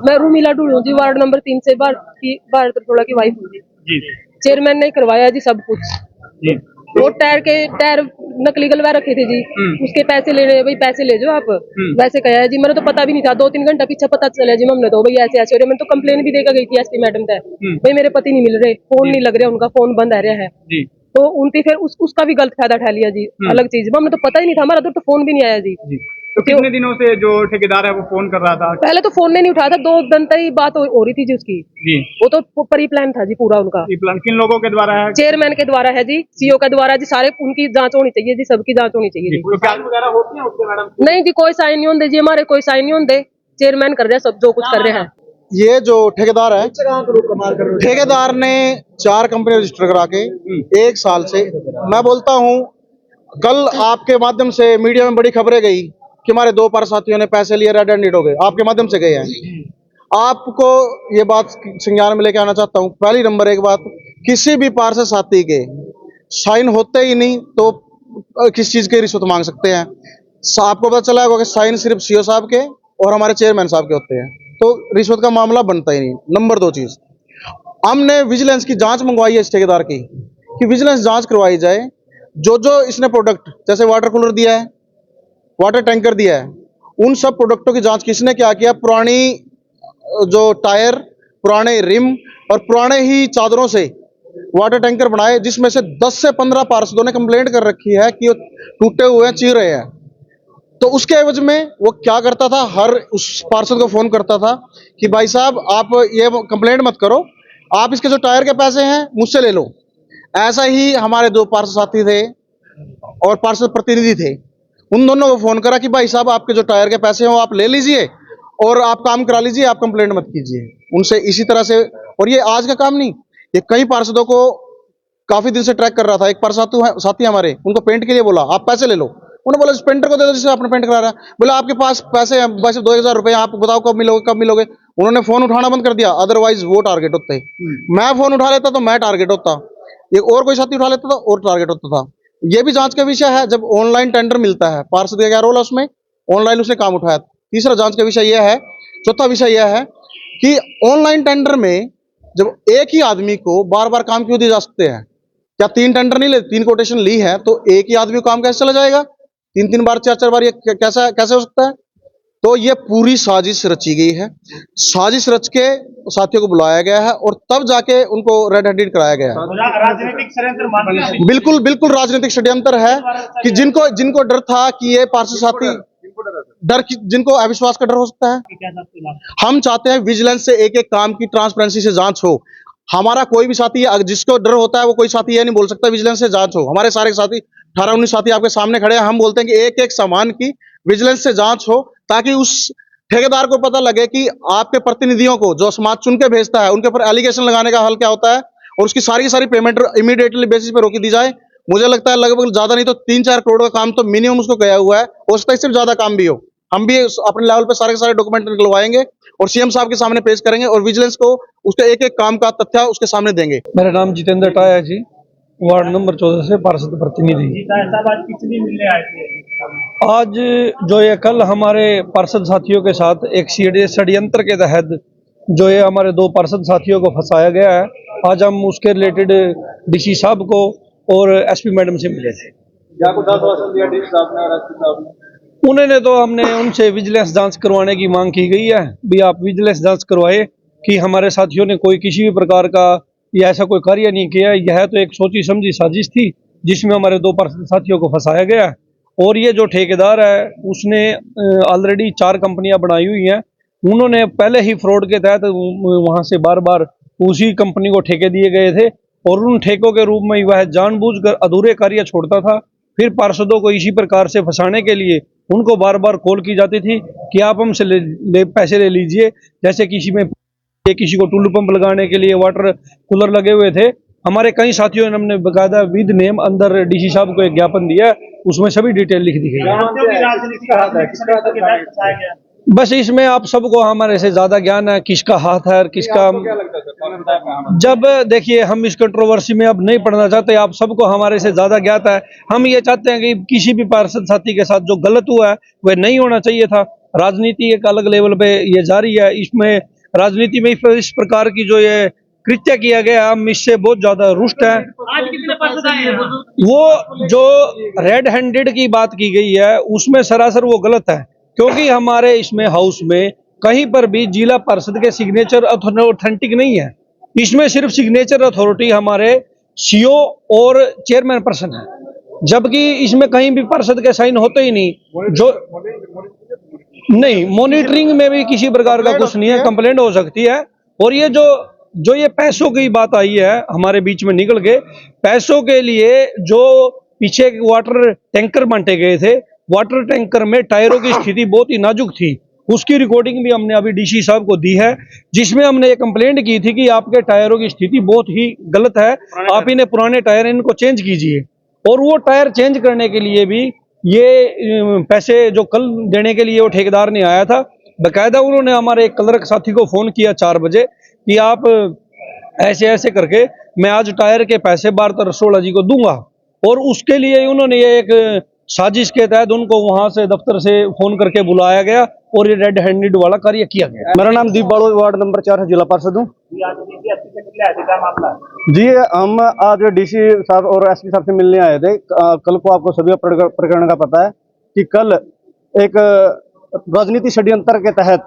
मैं रूमीला ढूंढूं जी, ward number 3 से भारत थोड़ा की वाइफ हूँ जी चेयरमैन ने करवाया जी सब कुछ। जी। वो टायर नकली गलवा रखे थे जी, उसके पैसे ले रहे, भाई पैसे ले जाओ आप। वैसे कहा है जी, मेरे तो पता भी नहीं था, 2-3 घंटा पीछे पता चला जी हमने तो भाई ऐसे ऐसे हो रहे। मैंने तो कंप्लेन भी देकर गई थी एसपी मैडम तक, भाई मेरे पति नहीं मिल रहे, फोन नहीं लग रहा, उनका फोन बंद आ रहा है। जी तो उनकी फिर उसका भी गलत फायदा उठा लिया जी। अलग चीज, हमने तो पता ही नहीं था, हमारा तो फोन भी नहीं आया जी। जी। तो कितने दिनों से जो ठेकेदार है वो फोन कर रहा था? पहले तो फोन नहीं उठाया था, 2 दिन तक ही बात हो रही थी जी उसकी। जी। वो तो परी प्लान था जी पूरा उनका। ये प्लान किन लोगों के द्वारा है? चेयरमैन के द्वारा है जी, सीओ के द्वारा जी, सारे उनकी जांच होनी चाहिए जी, सबकी जांच होनी चाहिए जी। तो साइन वगैरह होती है उसके मैडम? नहीं जी, कोई साइन नहीं होते जी, हमारे कोई साइन नहीं होते। चेयरमैन कर रहे हैं सब, जो कुछ कर रहे हैं। ये जो ठेकेदार है, ठेकेदार ने 4 कंपनी रजिस्टर करा के 1 साल से, मैं बोलता हूँ कल आपके माध्यम से मीडिया में बड़ी खबरें गई कि हमारे 2 साथियों ने पैसे लिए, रेड हैंडेड हो गए, आपके माध्यम से गए हैं। आपको ये बात संज्ञान में लेके आना चाहता हूँ। पहली नंबर एक बात, किसी भी पार्षद साथी के साइन होते ही नहीं तो किस चीज की रिश्वत मांग सकते हैं? आपको पता चला होगा कि साइन सिर्फ सीओ साहब के और हमारे चेयरमैन साहब के होते हैं, तो रिश्वत का मामला बनता ही नहीं। नंबर 2 चीज, हमने विजिलेंस की जांच मंगवाई है इस ठेकेदार की, कि विजिलेंस जांच करवाई जाए। जो जो इसने प्रोडक्ट, जैसे वाटर कूलर दिया है, वाटर टैंकर दिया है, उन सब प्रोडक्टों की जांच किसने क्या किया। पुरानी जो टायर, पुराने रिम और पुराने ही चादरों से वाटर टैंकर बनाए, जिसमें से 10 से 15 पार्षदों ने कंप्लेंट कर रखी है कि वो टूटे हुए हैं, चीर रहे हैं। तो उसके एवज में वो क्या करता था, हर उस पार्षद को फोन करता था कि भाई साहब आप ये कंप्लेंट मत करो, आप इसके जो टायर के पैसे हैं मुझसे ले लो। ऐसा ही हमारे 2 पार्षद साथी थे और पार्षद प्रतिनिधि थे, उन दोनों को फोन करा कि भाई साहब आपके जो टायर के पैसे हैं वो आप ले लीजिए और आप काम करा लीजिए, आप कंप्लेंट मत कीजिए उनसे। इसी तरह से, और ये आज का काम नहीं, ये कई पार्षदों को काफी दिन से ट्रैक कर रहा था। एक पार्षद साथी हमारे, उनको पेंट के लिए बोला आप पैसे ले लो, उन्होंने बोला इस पेंटर को दे दो जिससे आपने पेंट करा रहा है। बोला आपके पास पैसे हैं बस 2000 रुपए, आप बताओ कब मिलोगे कब मिलोगे। उन्होंने फोन उठाना बंद कर दिया, अदरवाइज वो टारगेट होते। मैं फोन उठा लेता तो मैं टारगेट होता, ये और कोई साथी उठा लेता तो और टारगेट होता था। ये भी जांच का विषय है। जब ऑनलाइन टेंडर मिलता है, पार्षद का क्या रोल है उसमें, ऑनलाइन उसने काम उठाया। तीसरा जांच का विषय यह है, चौथा विषय यह है कि ऑनलाइन टेंडर में जब एक ही आदमी को बार बार काम क्यों दिए जा सकते हैं? क्या 3 टेंडर नहीं ले, 3 कोटेशन ली है तो एक ही आदमी को काम कैसे चला जाएगा? 3-3 बार 4-4 बार, ये कैसा कैसे हो सकता है? तो ये पूरी साजिश रची गई है। साजिश रच के साथियों को बुलाया गया है और तब जाके उनको रेड हैंडेड कराया गया है। राजनीतिक षड्यंत्र मानते हैं? बिल्कुल बिल्कुल राजनीतिक षड्यंत्र है कि जिनको डर था कि ये पार्षद साथी, जिनको अविश्वास का डर हो सकता है। हम चाहते हैं विजिलेंस से एक एक काम की ट्रांसपेरेंसी से जांच हो। हमारा कोई भी साथी, जिसको डर होता है वो कोई साथी ये नहीं बोल सकता विजिलेंस से जांच हो। हमारे सारे साथी 18-19 साथी आपके सामने खड़े हैं, हम बोलते हैं कि एक एक सामान की विजिलेंस से जांच हो, ताकि उस ठेकेदार को पता लगे कि आपके प्रतिनिधियों को जो समाज चुन के भेजता है उनके ऊपर एलिगेशन लगाने का हल क्या होता है, और उसकी सारी की सारी पेमेंट इमीडिएटली बेसिस पे रोकी दी जाए। मुझे लगता है लगभग ज्यादा नहीं तो 3-4 करोड़ का काम तो मिनिमम उसको गया हुआ है, हो सकता है इससे ज्यादा काम भी हो। हम भी अपने लेवल पे सारे के सारे डॉक्यूमेंट निकलवाएंगे और सीएम साहब के सामने पेश करेंगे और विजिलेंस को उसके एक एक काम का तथ्य उसके सामने देंगे। मेरा नाम जितेंद्र टाया जी, वार्ड नंबर 14 से पार्षद प्रतिनिधि। आज जो ये कल हमारे पार्षद साथियों के साथ एक षड्यंत्र के तहत जो ये हमारे 2 पार्षद साथियों को फंसाया गया है, आज हम उसके रिलेटेड डीसी साहब को और एसपी मैडम से मिले थे। उन्होंने तो हमने उनसे विजिलेंस जांच करवाने की मांग की गई है, भी आप विजिलेंस जांच करवाए कि हमारे साथियों ने कोई किसी भी प्रकार का या ऐसा कोई कार्य नहीं किया। यह तो एक सोची समझी साजिश थी जिसमें हमारे 2 पार्षद साथियों को फंसाया गया। और ये जो ठेकेदार है उसने ऑलरेडी 4 कंपनियां बनाई हुई हैं। उन्होंने पहले ही फ्रॉड के तहत वहां से बार बार उसी कंपनी को ठेके दिए गए थे और उन ठेकों के रूप में वह जानबूझकर अधूरे कार्य छोड़ता था। फिर पार्षदों को इसी प्रकार से फंसाने के लिए उनको बार बार कॉल की जाती थी कि आप हमसे पैसे ले लीजिए। जैसे किसी को टुल्लू पंप लगाने के लिए वाटर कूलर लगे हुए थे। हमारे कई साथियों ने हमने बकायदा विद नेम अंदर डीसी साहब को एक ज्ञापन दिया, उसमें सभी डिटेल लिख दी गई है। बस इसमें आप सबको हमारे से ज्यादा ज्ञान है किसका हाथ है और किसका। जब देखिए हम इस कंट्रोवर्सी में अब नहीं पढ़ना चाहते, आप सबको हमारे से ज्यादा ज्ञात है। हम ये चाहते हैं कि किसी भी पार्षद साथी के साथ जो गलत हुआ है वह नहीं होना चाहिए था। राजनीति एक अलग लेवल पे ये जारी है। इसमें राजनीति में इस प्रकार की जो ये कृत्य किया गया, हम इससे बहुत ज्यादा रुष्ट है। आज कितने पार्षद आए हैं? वो जो रेड हैंडेड की बात की गई है उसमें सरासर वो गलत है, क्योंकि हमारे इसमें हाउस में कहीं पर भी जिला परिषद के सिग्नेचर ऑथेंटिक नहीं है। इसमें सिर्फ सिग्नेचर अथॉरिटी हमारे सीओ और चेयरमैन पर्सन है, जबकि इसमें कहीं भी परिषद के साइन होते ही नहीं। जो नहीं, मॉनिटरिंग में भी किसी प्रकार का कुछ नहीं है, कंप्लेंट हो सकती है। और ये जो ये पैसों की बात आई है हमारे बीच में निकल के, पैसों के लिए जो पीछे वाटर टैंकर बांटे गए थे, वाटर टैंकर में टायरों की स्थिति बहुत ही नाजुक थी। उसकी रिकॉर्डिंग भी हमने अभी डीसी साहब को दी है, जिसमें हमने ये कंप्लेंट की थी कि आपके टायरों की स्थिति बहुत ही गलत है, आप इन्हें पुराने टायर इनको चेंज कीजिए। और वो टायर चेंज करने के लिए भी ये पैसे जो कल देने के लिए वो ठेकेदार ने आया था, बकायदा उन्होंने हमारे एक क्लर्क साथी को फोन किया 4 बजे कि आप ऐसे ऐसे करके मैं आज टायर के पैसे 12-16 जी को दूंगा। और उसके लिए उन्होंने ये एक साजिश के तहत उनको वहां से दफ्तर से फोन करके बुलाया गया और ये रेड हैंडेड वाला कार्य किया गया। मेरा नाम दीप बाड़ो, वार्ड नंबर 4 जिला पार्षद हूँ। जी, हम आज डीसी साहब और एसपी साहब से मिलने आए थे। कल को आपको सभी प्रकरण का पता है कि कल एक राजनीति षड्यंत्र के तहत,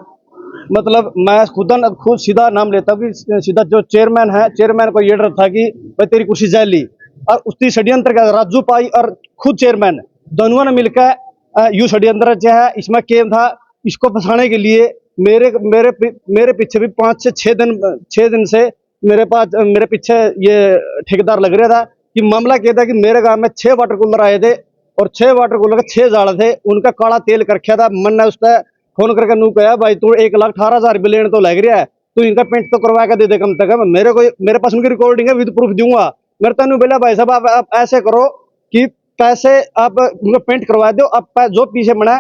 मतलब मैं खुद सीधा नाम लेता हूँ कि सीधा जो चेयरमैन है, चेयरमैन को ये डर था कि भाई तेरी कुर्सी जैली, और उसी षड्यंत्र का राजू पाई और खुद चेयरमैन दोनों ने मिलकर यू षड्यंत्र जो है इसमें केम था। इसको फंसाने के लिए मेरे पीछे भी 5 से 6 दिन से मेरे पीछे ये ठेकेदार लग रहा था कि मामला क्या था कि मेरे गांव में 6 वाटर कूलर आए थे और 6 वाटर कूलर के 6 जाड़ थे, उनका काला तेल कर रखा था। मन ने उसने फोन करके नू कहा भाई तू 1,18,000 रुपये लेने तो लग रहा है, तू इनका पेंट तो करवा के दे दे कम से कम। मेरे पास उनकी रिकॉर्डिंग है, विद प्रूफ दूंगा। मेरे तनु बोला भाई साहब आप ऐसे करो कि पैसे आप उनको पेंट करवा दो, आप जो पीछे बना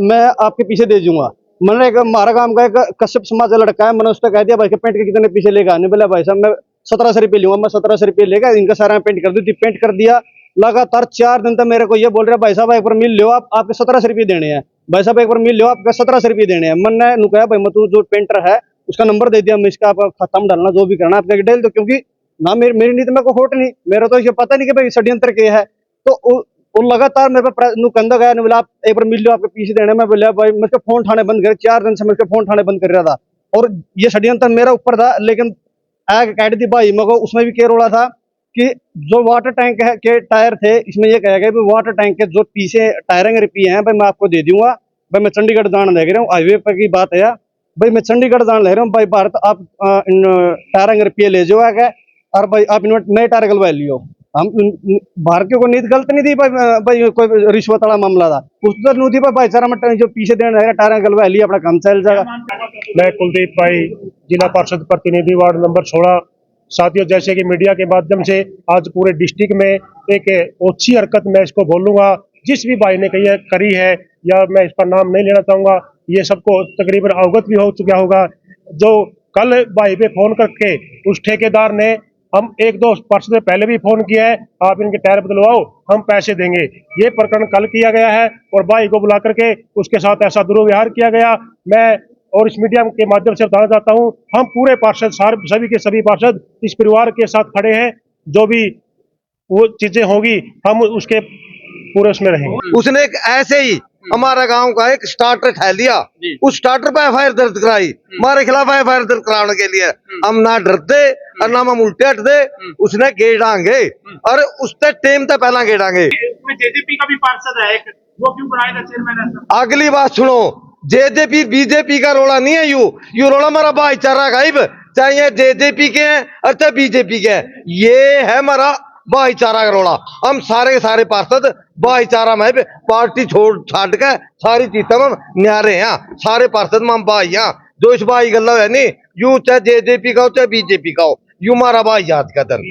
मैं आपके पीछे दे दूंगा। मैंने हमारा काम का एक कश्यप समाज का लड़का है, मैंने उसको कह दिया भाई के पेंट के कितने पीछे लेगा। नहीं बोला भाई साहब मैं 1700 रुपये लूंगा। मैं 1700 रुपये लेगा इनका सारा पेंट कर दी, पेंट कर दिया। लगातार 4 दिन तक मेरे को ये बोल रहा है भाई साहब एक बार मिल लो, आपके 1700 रुपये देने हैं। भाई साहब एक बार मिल लो, आपके 1700 रुपये देने हैं। मैंने नु कहा भाई मैं तू जो पेंटर है उसका नंबर दे दिया, मैं इसका आपका खाता में डालना जो भी करना आपका डिटेल दो, क्योंकि ना मेरी नीति में कोई खोट नहीं, मेरा तो ये पता नहीं कि भाई षड्यंत्र क्या है। तो वो लगातार मेरे पर कंधा गया, बोला आप एक बार मिल लो आपके पीछे देने। मैं बोला भाई मैं फोन ठाने बंद कर, 4 दिन से मैं फोन ठाने बंद कर रहा था और ये षड्यंत्र मेरा ऊपर था। लेकिन आग कह दी भाई मगर उसमें भी क्या रोला था कि जो वाटर टैंक के टायर थे, इसमें ये कहा गया वाटर टैंक के जो पीछे टायरिंग रिपी हैं भाई मैं आपको दे दूंगा। भाई मैं चंडीगढ़ जान लग रहा हूँ, हाईवे पर की बात है भाई, मैं चंडीगढ़ जान लग रहा हूँ भाई भारत, आप टायरिंग रिपी ले जाओ आगे और भाई आप नए टायर गलवा लियो। हम भारतीयों को नीति गलत नहीं थी भाई कोई रिश्वत वाला मामला था, उस तो नहीं थी भाईचारा में जो पीछे देने टायर गलवा लिया अपना काम चल जाएगा। मैं कुलदीप भाई, जिला पार्षद प्रतिनिधि, वार्ड नंबर 16। साथियों, जैसे कि मीडिया के माध्यम से आज पूरे डिस्ट्रिक्ट में एक ओछी हरकत मैं इसको बोलूंगा, जिस भी भाई ने करी है या मैं इस पर नाम नहीं लेना चाहूंगा, ये सबको तकरीबन अवगत भी हो चुका होगा। जो कल भाई पे फोन करके उस ठेकेदार ने, हम 1-2 पार्षद पहले भी फोन किया है, आप इनके टायर बदलवाओ हम पैसे देंगे, ये प्रकरण कल किया गया है और भाई को बुला करके उसके साथ ऐसा दुर्व्यवहार किया गया। मैं और इस मीडिया के माध्यम से बताना चाहता हूं, हम पूरे पार्षद सभी के सभी पार्षद इस परिवार के साथ खड़े हैं। जो भी वो चीजें होगी हम उसके पूरे उसमें रहेंगे। उसने एक ऐसे ही हमारा गांव का एक स्टार्टर ठहर दिया, उस स्टार्टर पर एफआईआर दर्ज कराई, हमारे खिलाफ एफआईआर दर्ज कराने के लिए। हम ना डरते और ना हम उल्टे हटते, उसने गेड़ांगे और उससे टेम तक पहला गेड़ांगे। जेजेपी का भी पार्षद है एक, वो क्यों बनाया था चेयरमैन? अगली बात सुनो, जेजेपी बीजेपी का रोला नहीं है, यू रोला हमारा भाईचारा गायब, चाहे जेजेपी के हैं और चाहे बीजेपी के हैं, ये है हमारा भाईचारा का रोला। हम सारे पार्षद भाईचारा में पार्टी छाड़ के सारी चीजें हम न्यारे हैं, सारे पार्षद में हम भाई हैं। जो इस भाई गल्ला है नहीं, यू चाहे जेजेपी का हो चाहे बीजेपी का हो, यू हमारा भाई याद का दर।